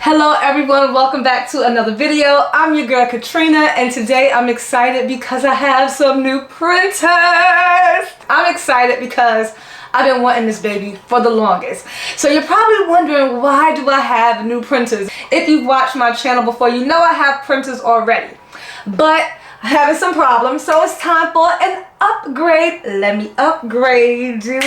Hello everyone, welcome back to another video. I'm your girl Katrina, and today I'm excited because I have some new printers. I'm excited because I've been wanting this baby for the longest. So you're probably wondering, why do I have new printers? If you've watched my channel before, you know I have printers already, but I'm having some problems, so it's time for an upgrade. Let me upgrade you.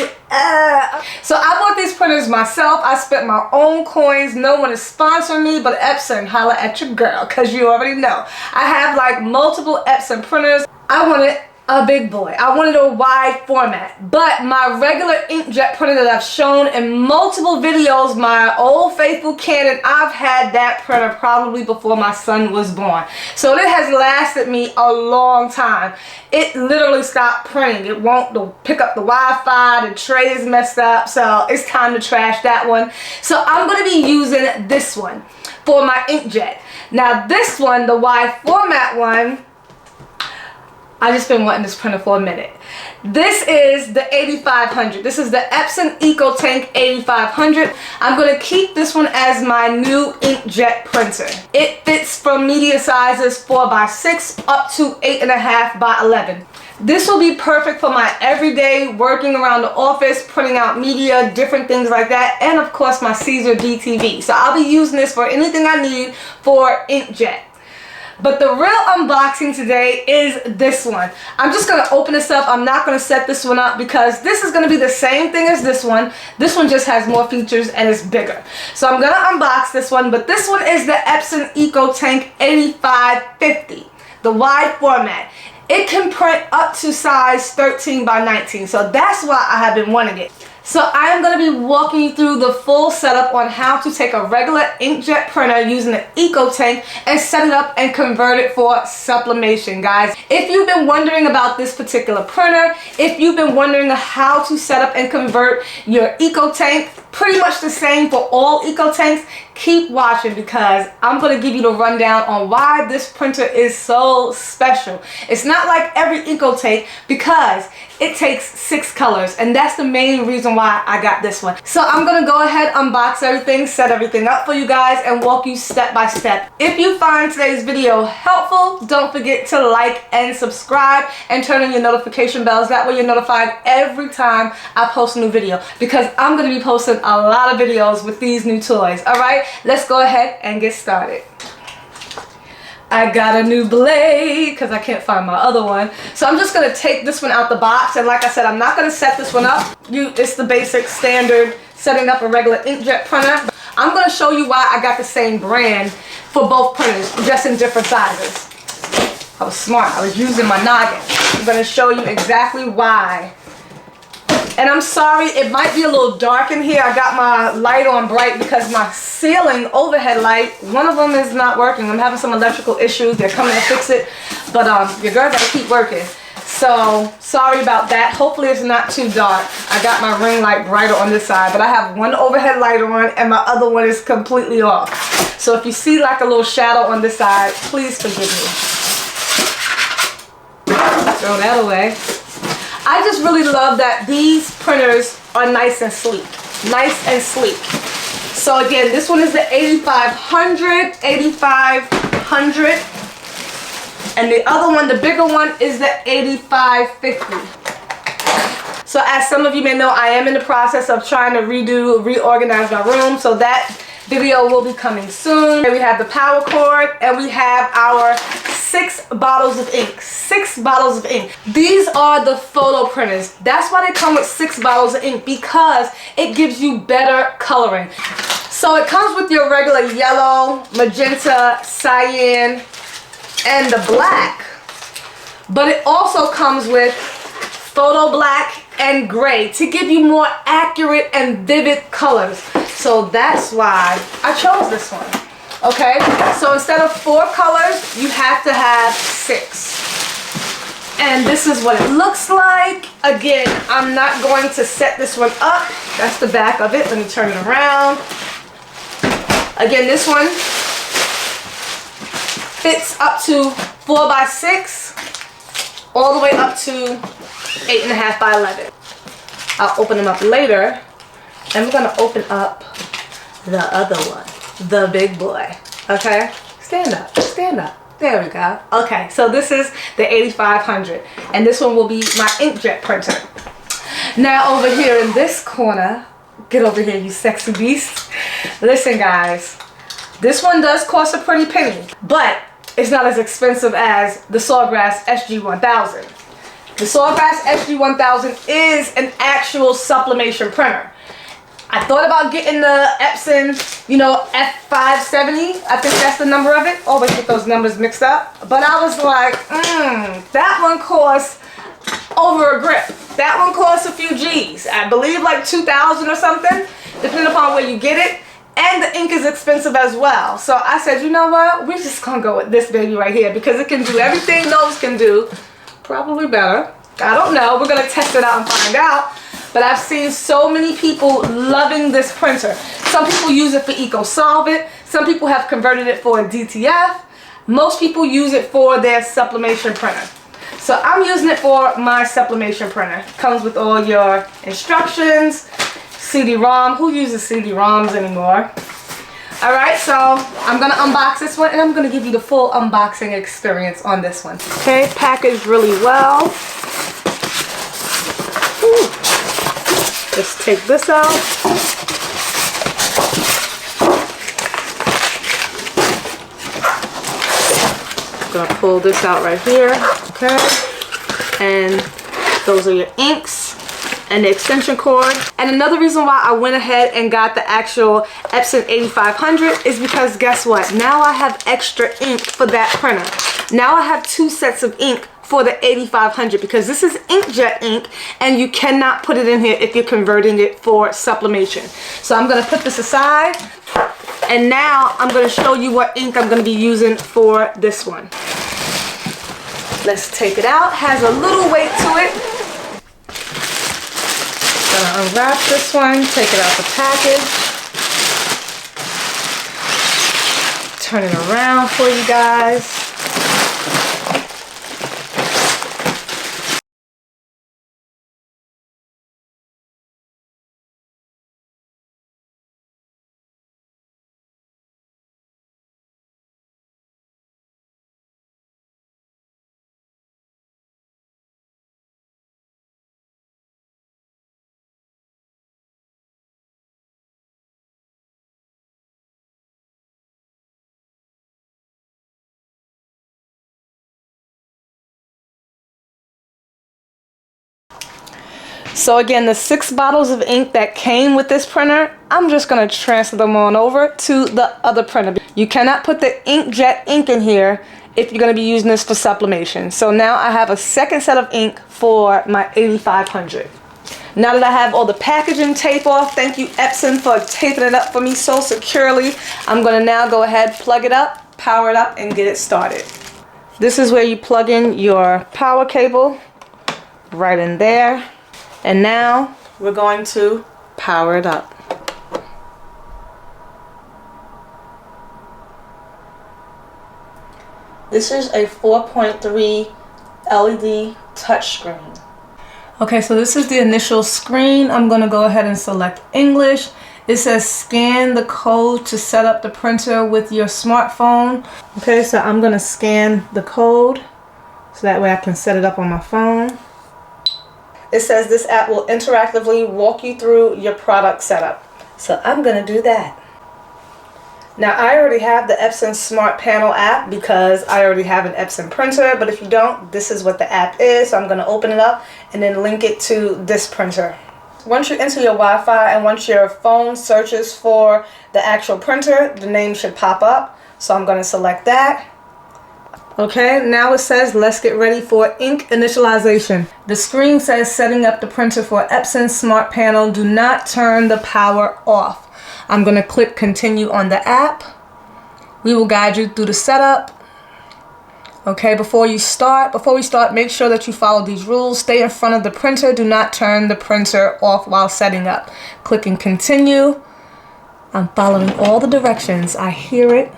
So I bought these printers myself. I spent my own coins. No one is sponsoring me, but Epson, holla at your girl, because you already know. I have like multiple Epson printers. I wanted a big boy. I wanted a wide format, but my regular inkjet printer that I've shown in multiple videos, my old faithful Canon, I've had that printer probably before my son was born. So it has lasted me a long time. It literally stopped printing. It won't pick up the Wi-Fi, the tray is messed up, so it's time to trash that one. So I'm going to be using this one for my inkjet. Now this one, the wide format one, I just been wanting this printer for a minute. This is the 8500. This is the Epson EcoTank 8500. I'm going to keep this one as my new inkjet printer. It fits from media sizes 4x6 up to 8.5 by 11. This will be perfect for my everyday working around the office, printing out media, different things like that, and of course my Caesar DTV. So I'll be using this for anything I need for inkjet. But the real unboxing today is this one. I'm just going to open this up. I'm not going to set this one up because this is going to be the same thing as this one. This one just has more features and it's bigger. So I'm going to unbox this one, but this one is the Epson EcoTank 8550, the wide format. It can print up to size 13 by 19, so that's why I have been wanting it. So I am going to be walking you through the full setup on how to take a regular inkjet printer using the EcoTank and set it up and convert it for sublimation, guys. If you've been wondering about this particular printer, if you've been wondering how to set up and convert your EcoTank, pretty much the same for all EcoTanks, keep watching because I'm going to give you the rundown on why this printer is so special. It's not like every EcoTank because it takes 6 colors, and that's the main reason why I got this one. So I'm going to go ahead, unbox everything, set everything up for you guys, and walk you step by step. If you find today's video helpful, don't forget to like and subscribe and turn on your notification bells. That way you're notified every time I post a new video, because I'm going to be posting a lot of videos with these new toys. Alright, let's go ahead and get started. I got a new blade because I can't find my other one. So I'm just going to take this one out the box, and like I said, I'm not going to set this one up. It's the basic standard setting up a regular inkjet printer. I'm going to show you why I got the same brand for both printers, just in different sizes. I was smart. I was using my noggin. I'm going to show you exactly why. And I'm sorry, it might be a little dark in here. I got my light on bright because my ceiling overhead light, one of them is not working. I'm having some electrical issues. They're coming to fix it. But your girl gotta keep working. So, sorry about that. Hopefully it's not too dark. I got my ring light brighter on this side, but I have one overhead light on and my other one is completely off. So if you see like a little shadow on this side, please forgive me. Throw that away. I just really love that these printers are nice and sleek. Nice and sleek. So again, this one is the 8500. And the other one, the bigger one, is the 8550. So as some of you may know, I am in the process of trying to reorganize my room. So that video will be coming soon. And we have the power cord, and we have our 6 bottles of ink. 6 bottles of ink. These are the photo printers. That's why they come with 6 bottles of ink, because it gives you better coloring. So it comes with your regular yellow, magenta, cyan, and the black. But it also comes with photo black and gray to give you more accurate and vivid colors. So that's why I chose this one. Okay, so instead of 4 colors, you have to have 6. And this is what it looks like. Again, I'm not going to set this one up. That's the back of it. Let me turn it around. Again, this one fits up to 4x6, all the way up to 8.5 by 11. I'll open them up later, and we're going to open up the other one. the big boy. Okay, stand up, stand up. There we go. Okay, so this is the 8500, and this one will be my inkjet printer. Now over here in this corner, get over here, you sexy beast. Listen guys, this one does cost a pretty penny, but it's not as expensive as the Sawgrass SG1000. The Sawgrass SG1000 is an actual sublimation printer. I thought about getting the Epson, you know, F570. I think that's the number of it. Always get those numbers mixed up. But I was like, that one costs over a grip. That one costs a few G's. I believe like 2,000 or something, depending upon where you get it. And the ink is expensive as well. So I said, you know what? We're just gonna go with this baby right here because it can do everything those can do. Probably better. I don't know. We're gonna test it out and find out. But I've seen so many people loving this printer. Some people use it for EcoSolvent. Some people have converted it for a DTF. Most people use it for their sublimation printer. So I'm using it for my sublimation printer. Comes with all your instructions, CD-ROM. Who uses CD-ROMs anymore? Alright, so I'm going to unbox this one and I'm going to give you the full unboxing experience on this one. Okay, packaged really well. Ooh. Let's take this out. I'm going to pull this out right here. Okay. And those are your inks and the extension cord. And another reason why I went ahead and got the actual Epson 8500 is because guess what? Now I have extra ink for that printer. Now I have 2 sets of ink for the 8500 because this is inkjet ink and you cannot put it in here if you're converting it for sublimation. So I'm going to put this aside and now I'm going to show you what ink I'm going to be using for this one. Let's take it out. Has a little weight to it. Gonna unwrap this one, take it out the package. Turn it around for you guys. So again, the 6 bottles of ink that came with this printer, I'm just going to transfer them on over to the other printer. You cannot put the inkjet ink in here if you're going to be using this for sublimation. So now I have a second set of ink for my 8500. Now that I have all the packaging tape off, thank you Epson for taping it up for me so securely. I'm going to now go ahead, plug it up, power it up, and get it started. This is where you plug in your power cable, right in there. And now we're going to power it up. This is a 4.3 LED touchscreen. Okay, so this is the initial screen. I'm going to go ahead and select English. It says scan the code to set up the printer with your smartphone. Okay, so I'm going to scan the code so that way I can set it up on my phone. It says this app will interactively walk you through your product setup. So I'm going to do that. Now I already have the Epson Smart Panel app because I already have an Epson printer, but if you don't, this is what the app is. So I'm going to open it up and then link it to this printer. Once you enter your Wi-Fi and once your phone searches for the actual printer, the name should pop up. So I'm going to select that. Okay, now it says let's get ready for ink initialization. The screen says setting up the printer for Epson Smart Panel. Do not turn the power off. I'm going to click continue on the app. We will guide you through the setup. Okay, before we start, make sure that you follow these rules. Stay in front of the printer. Do not turn the printer off while setting up. Clicking continue. I'm following all the directions. I hear it.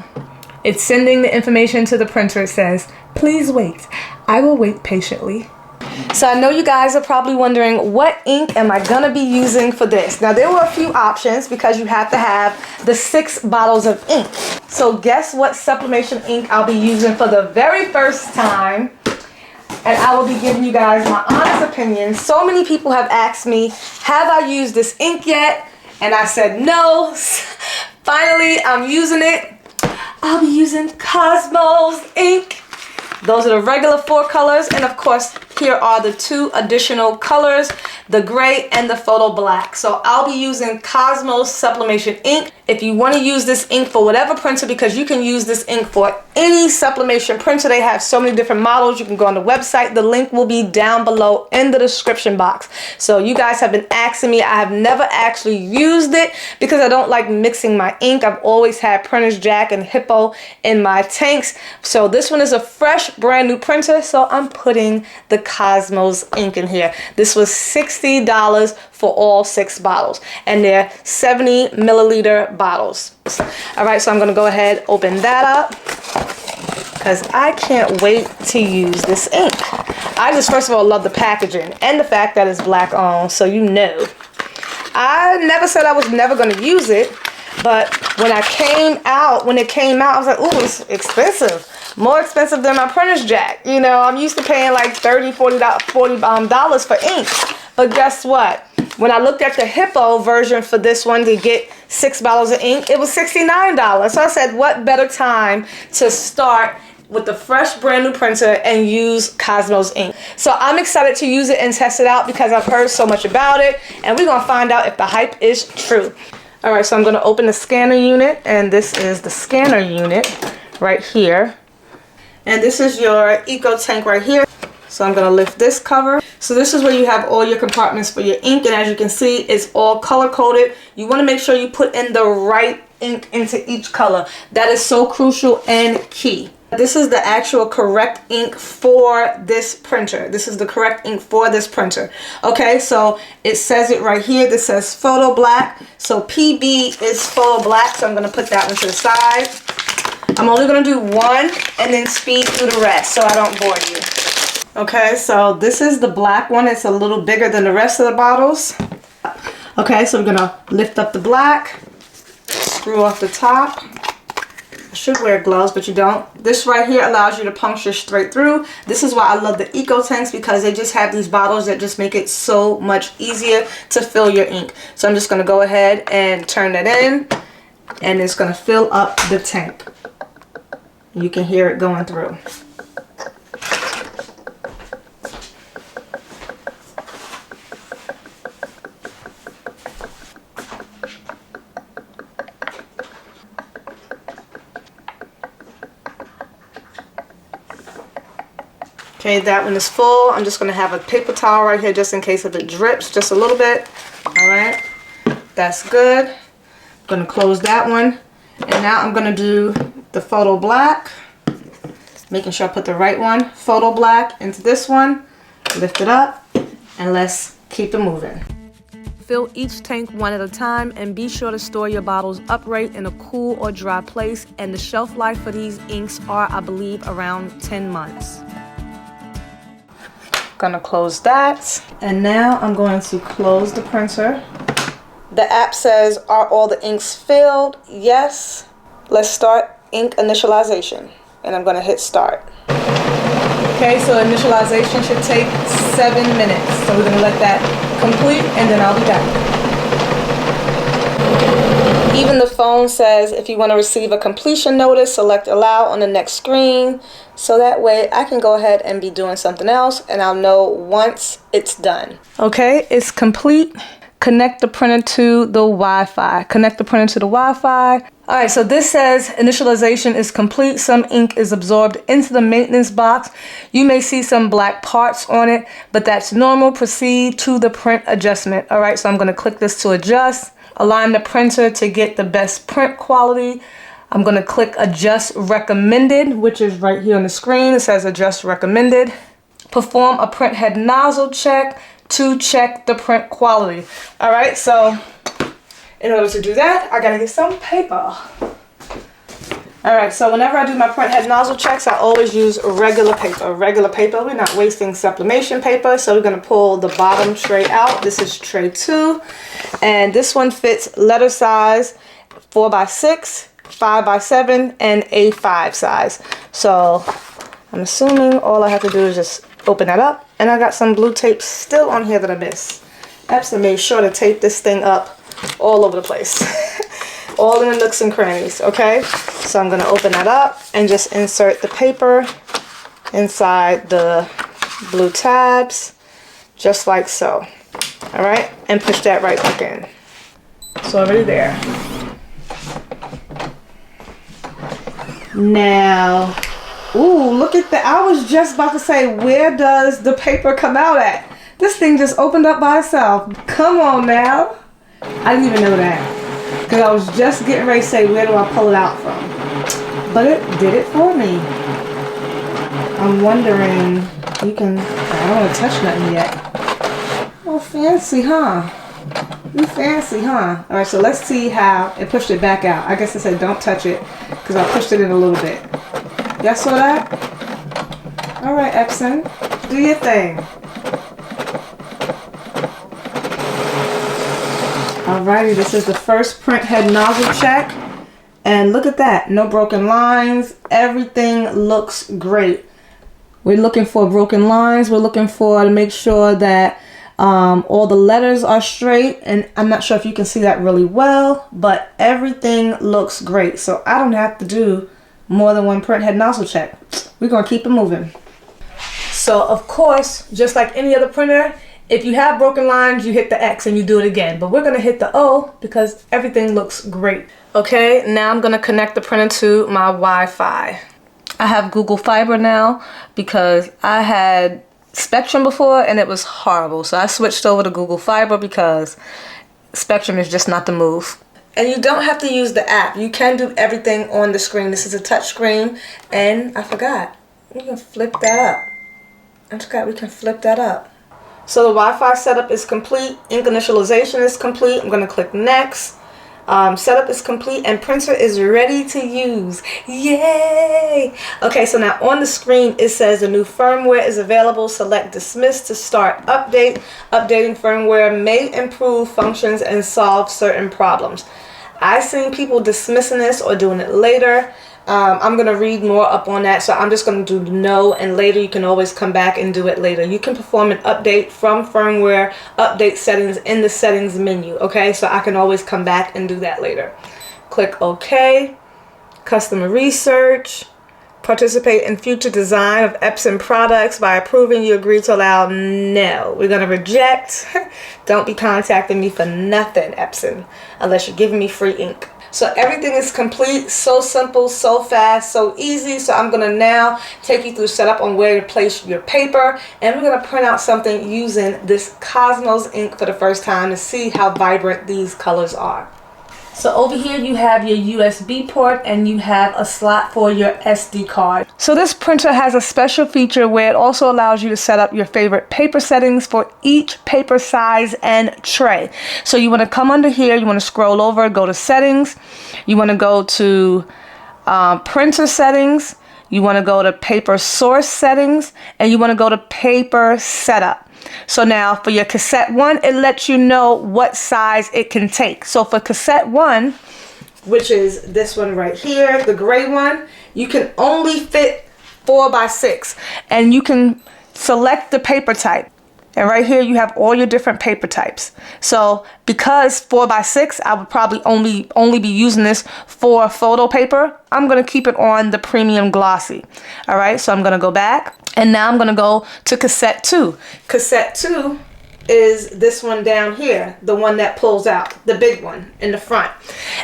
It's sending the information to the printer. It says, please wait. I will wait patiently. So I know you guys are probably wondering, what ink am I gonna be using for this? Now there were a few options because you have to have the 6 bottles of ink. So guess what sublimation ink I'll be using for the very first time? And I will be giving you guys my honest opinion. So many people have asked me, have I used this ink yet? And I said no. Finally, I'm using it. I'll be using Cosmos ink. Those are the regular 4 colors, and of course here are the 2 additional colors, the gray and the photo black. So I'll be using Cosmos sublimation ink. If you want to use this ink for whatever printer, because you can use this ink for any sublimation printer, they have so many different models. You can go on the website, the link will be down below in the description box. So you guys have been asking me, I have never actually used it because I don't like mixing my ink. I've always had Printer's Jack and Hippo in my tanks. So this one is a fresh brand new printer, so I'm putting the Cosmos ink in here. This was $60 for all 6 bottles, and they're 70 milliliter bottles. All right, so I'm gonna go ahead, open that up, because I can't wait to use this ink. I just first of all love the packaging and the fact that it's black on, so you know. I never said I was never gonna use it, but when it came out, I was like, ooh, it's expensive. More expensive than my Printer's Jack. You know, I'm used to paying like $30, $40 for ink. But guess what? When I looked at the Hippo version for this one to get 6 bottles of ink, it was $69. So I said, what better time to start with the fresh brand new printer and use Cosmos ink. So I'm excited to use it and test it out because I've heard so much about it, and we're gonna find out if the hype is true. All right, so I'm gonna open the scanner unit, and this is the scanner unit right here. And this is your eco tank right here. So I'm gonna lift this cover. So this is where you have all your compartments for your ink, and as you can see, it's all color coded. You wanna make sure you put in the right ink into each color. That is so crucial and key. This is the actual correct ink for this printer. This is the correct ink for this printer. Okay, so it says it right here. This says photo black. So PB is photo black, so I'm gonna put that one to the side. I'm only gonna do one and then speed through the rest so I don't bore you. Okay, so this is the black one. It's a little bigger than the rest of the bottles. Okay, so I'm gonna lift up the black, screw off the top. I should wear gloves, but you don't. This right here allows you to puncture straight through. This is why I love the eco tanks, because they just have these bottles that just make it so much easier to fill your ink. So I'm just gonna go ahead and turn that in, and it's gonna fill up the tank. You can hear it going through. Okay, that one is full. I'm just going to have a paper towel right here just in case if it drips just a little bit. All right, that's good. I'm going to close that one. And now I'm going to do the photo black, making sure I put the right one, photo black, into this one, lift it up, and let's keep it moving. Fill each tank one at a time, and be sure to store your bottles upright in a cool or dry place, and the shelf life for these inks are, I believe, around 10 months. Gonna close that, and now I'm going to close the printer. The app says, are all the inks filled? Yes. Let's start ink initialization, and I'm gonna hit start. Okay, so initialization should take 7 minutes. So we're gonna let that complete, and then I'll be back. Even the phone says if you want to receive a completion notice, select allow on the next screen. So that way I can go ahead and be doing something else, and I'll know once it's done. Okay, it's complete. Connect the printer to the Wi-Fi. Connect the printer to the Wi-Fi. All right, so this says initialization is complete. Some ink is absorbed into the maintenance box. You may see some black parts on it, but that's normal. Proceed to the print adjustment. All right, so I'm going to click this to adjust. Align the printer to get the best print quality. I'm going to click adjust recommended, which is right here on the screen. It says adjust recommended. Perform a print head nozzle check to check the print quality. All right, so in order to do that, I gotta get some paper. All Alright, so whenever I do my print head nozzle checks, I always use regular paper. Regular paper, we're not wasting sublimation paper, so we're going to pull the bottom tray out. This is tray 2, and this one fits letter size 4x6, 5x7, and A5 size. So I'm assuming all I have to do is just open that up, and I got some blue tape still on here that I missed. Epson made sure to tape this thing up all over the place. All in the nooks and crannies, okay? So I'm going to open that up and just insert the paper inside the blue tabs, just like so. All right? And push that right back in. So already there. Now, ooh, look at that. I was just about to say, where does the paper come out at? This thing just opened up by itself. Come on now. I didn't even know that. Because I was just getting ready to say, where do I pull it out from? But it did it for me. I'm wondering, you can, I don't want to touch nothing yet. Oh, fancy, huh? You fancy, huh? All right, so let's see how it pushed it back out. I guess I said don't touch it because I pushed it in a little bit. Y'all saw that? All right, Epson, do your thing. Alrighty, this is the first print head nozzle check, and look at that, no broken lines. Everything looks great. We're looking for broken lines. We're looking for to make sure that all the letters are straight, and I'm not sure if you can see that really well, but everything looks great. So I don't have to do more than one print head nozzle check. We're gonna keep it moving. So of course, just like any other printer, if you have broken lines, you hit the X and you do it again. But we're going to hit the O because everything looks great. Okay, now I'm going to connect the printer to my Wi-Fi. I have Google Fiber now because I had Spectrum before and it was horrible. So I switched over to Google Fiber because Spectrum is just not the move. And you don't have to use the app. You can do everything on the screen. This is a touch screen. And I forgot, we can flip that up. I forgot we can flip that up. So the Wi-Fi setup is complete. Ink Initialization is complete. I'm going to click next. Setup is complete and printer is ready to use. Yay! Okay, so now on the screen it says the new firmware is available. Select dismiss to start update. Updating firmware may improve functions and solve certain problems. I've seen people dismissing this or doing it later. I'm going to read more up on that, so I'm just going to do no, and later you can always come back and do it later. You can perform an update from firmware update settings in the settings menu, okay? So I can always come back and do that later. Click OK. Customer research. Participate in future design of Epson products by approving. You agree to allow. No. We're going to reject. Don't be contacting me for nothing, Epson, unless you're giving me free ink. So everything is complete, so simple, so fast, so easy. So I'm going to now take you through setup on where to place your paper. And we're going to print out something using this Cosmos ink for the first time to see how vibrant these colors are. So over here you have your USB port and you have a slot for your SD card. So this printer has a special feature where it also allows you to set up your favorite paper settings for each paper size and tray. So you want to come under here, you want to scroll over, go to settings, you want to go to printer settings, you want to go to paper source settings, and you want to go to paper setup. So now for your cassette 1, it lets you know what size it can take. So for cassette 1, which is this one right here, the gray one, you can only fit 4x6, and you can select the paper type. And right here you have all your different paper types. So because 4x6, I would probably only be using this for photo paper, I'm going to keep it on the premium glossy. All right, so I'm going to go back. And now I'm going to go to cassette 2. Cassette 2 is this one down here, the one that pulls out, the big one in the front.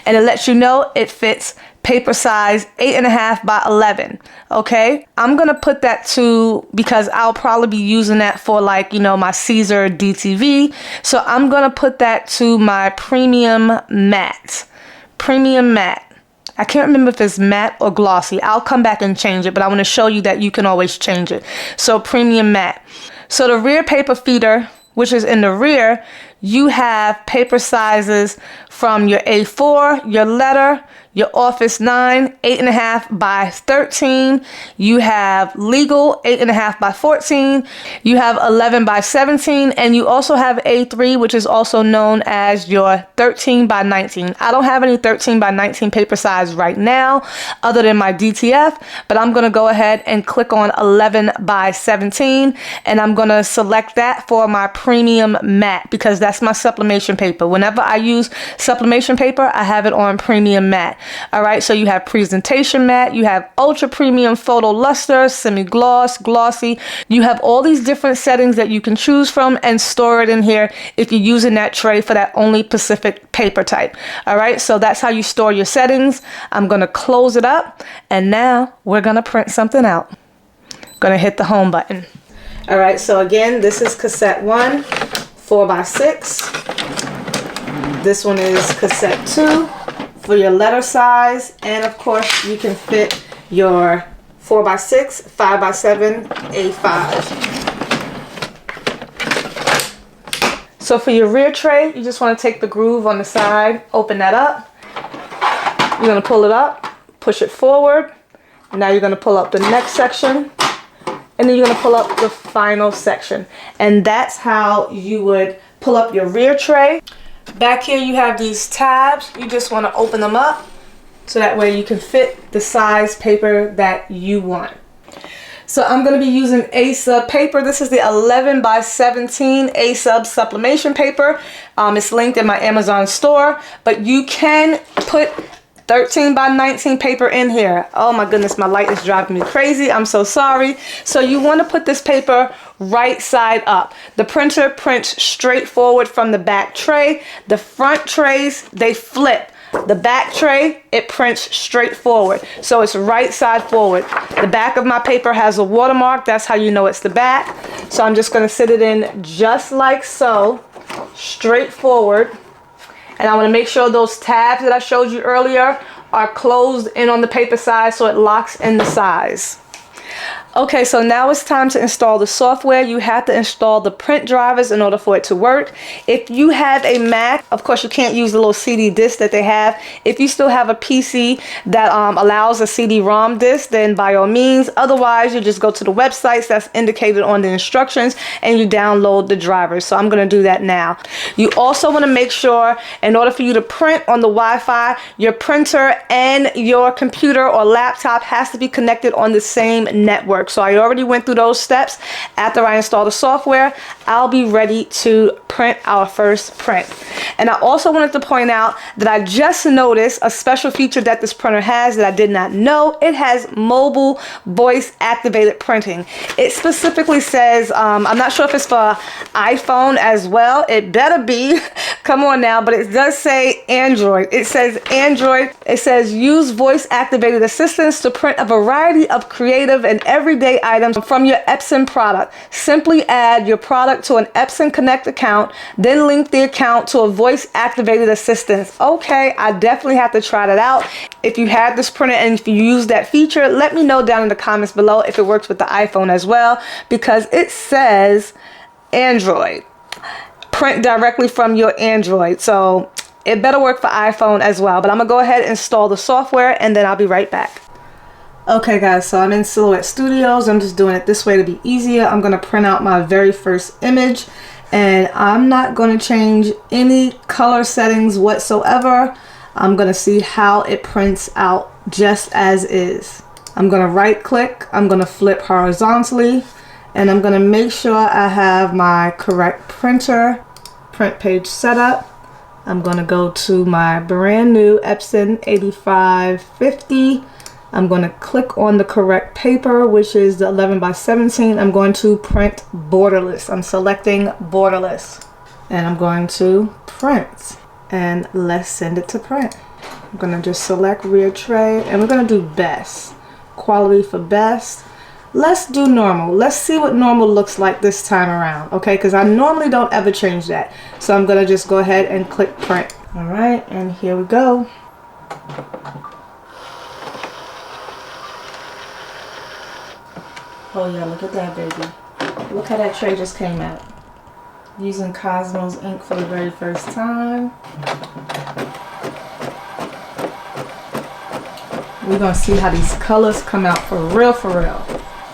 And it lets you know it fits paper size 8.5 by 11. Okay, I'm going to put that to, because I'll probably be using that for, like, you know, my Caesar DTV. So I'm going to put that to my premium matte. Premium matte. I can't remember if it's matte or glossy. I'll come back and change it, but I want to show you that you can always change it. So premium matte. So the rear paper feeder, which is in the rear, you have paper sizes from your A4, your letter, your Office 9, 8.5 by 13. You have Legal, 8.5 by 14. You have 11 by 17, and you also have A3, which is also known as your 13 by 19. I don't have any 13 by 19 paper size right now, other than my DTF, but I'm gonna go ahead and click on 11 by 17, and I'm gonna select that for my premium matte because that's my sublimation paper. Whenever I use sublimation paper, I have it on premium matte. All right, so you have presentation matte, you have ultra premium photo luster, semi-gloss, glossy. You have all these different settings that you can choose from and store it in here if you're using that tray for that only specific paper type. All right, so that's how you store your settings. I'm gonna close it up, and now we're gonna print something out. Gonna hit the home button. All right, so again, this is cassette 1, 4x6. This one is cassette 2 for your letter size, and of course you can fit your 4x6, 5x7, A5. So for your rear tray, you just want to take the groove on the side, open that up. You're going to pull it up, push it forward. Now you're going to pull up the next section, and then you're going to pull up the final section. And that's how you would pull up your rear tray. Back here you have these tabs. You just want to open them up so that way you can fit the size paper that you want. So I'm going to be using A-Sub paper. This is the 11 by 17 A-Sub sublimation paper. It's linked in my Amazon store, but you can put 13 by 19 paper in here. Oh my goodness, my light is driving me crazy. I'm so sorry. So you want to put this paper right side up. The printer prints straight forward from the back tray. The front trays, they flip. The back tray, it prints straight forward. So it's right side forward. The back of my paper has a watermark. That's how you know it's the back. So I'm just going to sit it in just like so, straight forward. And I want to make sure those tabs that I showed you earlier are closed in on the paper side so it locks in the size. Okay, so now it's time to install the software. You have to install the print drivers in order for it to work. If you have a Mac, of course you can't use the little CD disc that they have. If you still have a PC that allows a CD-ROM disc, then by all means. Otherwise, you just go to the websites that's indicated on the instructions and you download the drivers. So I'm going to do that now. You also want to make sure, in order for you to print on the Wi-Fi, your printer and your computer or laptop has to be connected on the same network. So I already went through those steps. After I install the software, I'll be ready to print our first print. And I also wanted to point out that I just noticed a special feature that this printer has that I did not know. It has mobile voice activated printing. It specifically says, I'm not sure if it's for iPhone as well. It better be. Come on now, but it does say Android. It says Android. It says use voice activated assistance to print a variety of creative and everyday items from your Epson product. Simply add your product to an Epson Connect account, then link the account to a voice activated assistance. Okay, I definitely have to try that out. If you have this printer and if you use that feature, let me know down in the comments below if it works with the iPhone as well, because it says Android. Print directly from your Android. So it better work for iPhone as well. But I'm gonna go ahead and install the software and then I'll be right back. Okay guys, so I'm in Silhouette Studios. I'm just doing it this way to be easier. I'm gonna print out my very first image and I'm not gonna change any color settings whatsoever. I'm gonna see how it prints out just as is. I'm gonna right click, I'm gonna flip horizontally, and I'm gonna make sure I have my correct printer, print page setup. I'm gonna go to my brand new Epson 8550. I'm going to click on the correct paper, which is the 11 by 17. I'm going to print borderless. I'm selecting borderless and I'm going to print, and let's send it to print. I'm going to just select rear tray and we're going to do best, quality for best. Let's do normal. Let's see what normal looks like this time around. Okay, because I normally don't ever change that. So I'm going to just go ahead and click print. All right, and here we go. Oh yeah, look at that baby. Look how that tray just came out. Using Cosmos ink for the very first time. We're gonna see how these colors come out for real, for real.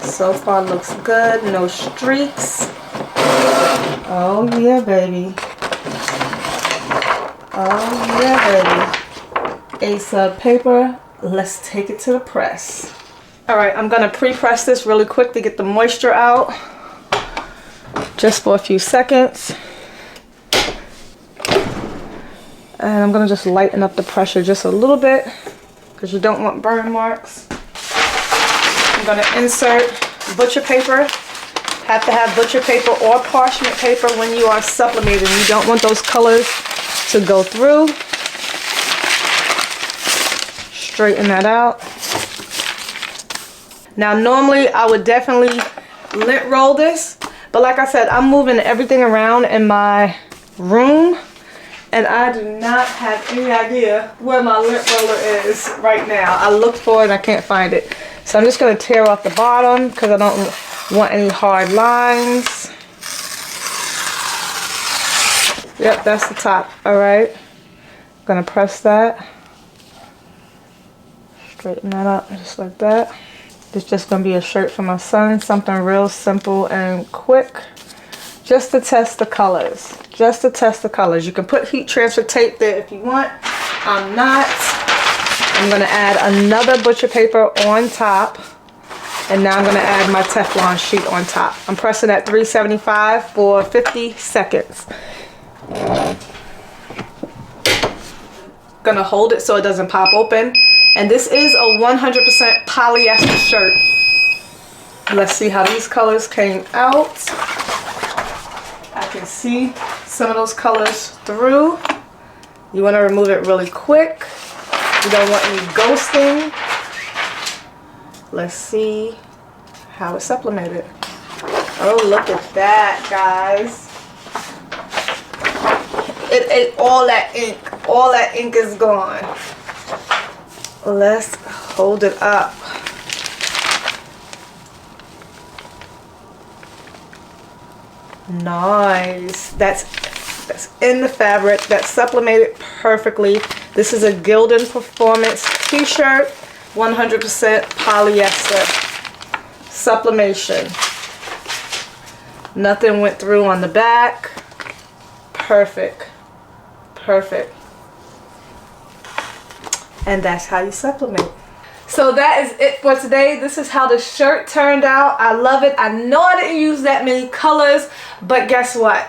So far looks good, no streaks. Oh yeah, baby. Oh yeah, baby. Ace of paper, let's take it to the press. All right, I'm gonna pre-press this really quick to get the moisture out. Just for a few seconds. And I'm gonna just lighten up the pressure just a little bit because you don't want burn marks. I'm gonna insert butcher paper. Have to have butcher paper or parchment paper when you are sublimating. You don't want those colors to go through. Straighten that out. Now normally I would definitely lint roll this, but like I said, I'm moving everything around in my room and I do not have any idea where my lint roller is right now. I looked for it and I can't find it. So I'm just going to tear off the bottom because I don't want any hard lines. Yep, that's the top. Alright. I'm going to press that. Straighten that up just like that. It's just going to be a shirt for my son. Something real simple and quick. Just to test the colors. Just to test the colors. You can put heat transfer tape there if you want. I'm not. I'm going to add another butcher paper on top. And now I'm going to add my Teflon sheet on top. I'm pressing at 375 for 50 seconds. Going to hold it so it doesn't pop open. And this is a 100% polyester shirt. Let's see how these colors came out. I can see some of those colors through. You want to remove it really quick. You don't want any ghosting. Let's see how it's sublimated. Oh, look at that, guys. It ate all that ink. All that ink is gone. Let's hold it up. Nice. That's in the fabric. That's sublimated perfectly. This is a Gildan Performance t-shirt, 100% polyester. Sublimation. Nothing went through on the back. Perfect. Perfect. And that's how you sublimate. So that is it for today. This is how the shirt turned out. I love it. I know I didn't use that many colors, but guess what?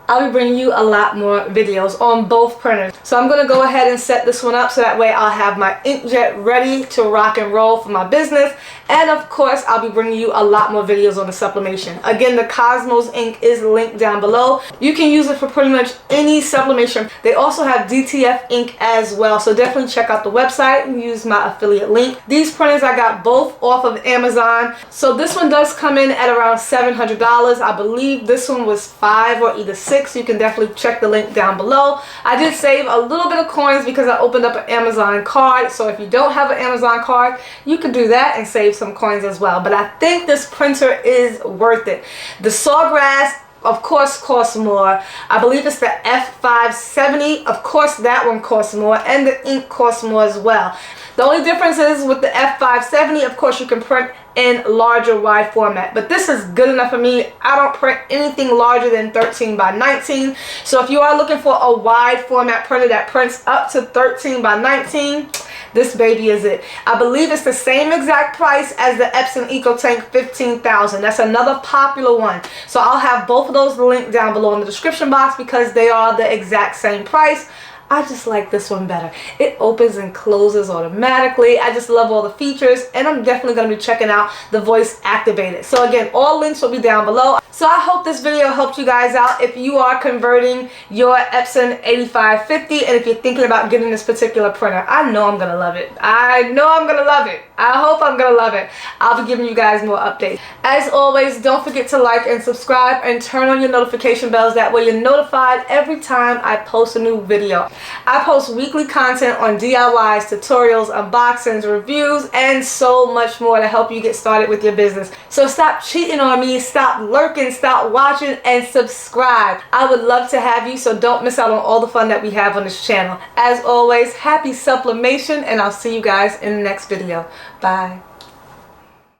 I'll be bringing you a lot more videos on both printers. So I'm going to go ahead and set this one up so that way I'll have my inkjet ready to rock and roll for my business. And of course, I'll be bringing you a lot more videos on the sublimation. Again, the Cosmos ink is linked down below. You can use it for pretty much any sublimation. They also have DTF ink as well. So definitely check out the website and use my affiliate link. These printers I got both off of Amazon. So this one does come in at around $700. I believe this one was $5 or either $6. So you can definitely check the link down below. I did save a little bit of coins because I opened up an Amazon card. So if you don't have an Amazon card, you can do that and save some coins as well. But I think this printer is worth it. The Sawgrass, of course, costs more. I believe it's the F570. Of course, that one costs more. And the ink costs more as well. The only difference is with the F570, of course, you can print in larger wide format, but this is good enough for me. I don't print anything larger than 13 by 19. So if you are looking for a wide format printer that prints up to 13 by 19, this baby is it. I believe it's the same exact price as the Epson EcoTank 15,000. That's another popular one. So I'll have both of those linked down below in the description box because they are the exact same price. I just like this one better. It opens and closes automatically. I just love all the features, and I'm definitely going to be checking out the voice activated. So again, all links will be down below. So I hope this video helped you guys out if you are converting your Epson 8550 and if you're thinking about getting this particular printer. I know I'm going to love it. I know I'm going to love it. I hope I'm going to love it. I'll be giving you guys more updates. As always, don't forget to like and subscribe and turn on your notification bells. That way you're notified every time I post a new video. I post weekly content on DIYs, tutorials, unboxings, reviews, and so much more to help you get started with your business. So stop cheating on me, stop lurking, stop watching, and subscribe. I would love to have you, so don't miss out on all the fun that we have on this channel. As always, happy sublimation, and I'll see you guys in the next video. Bye.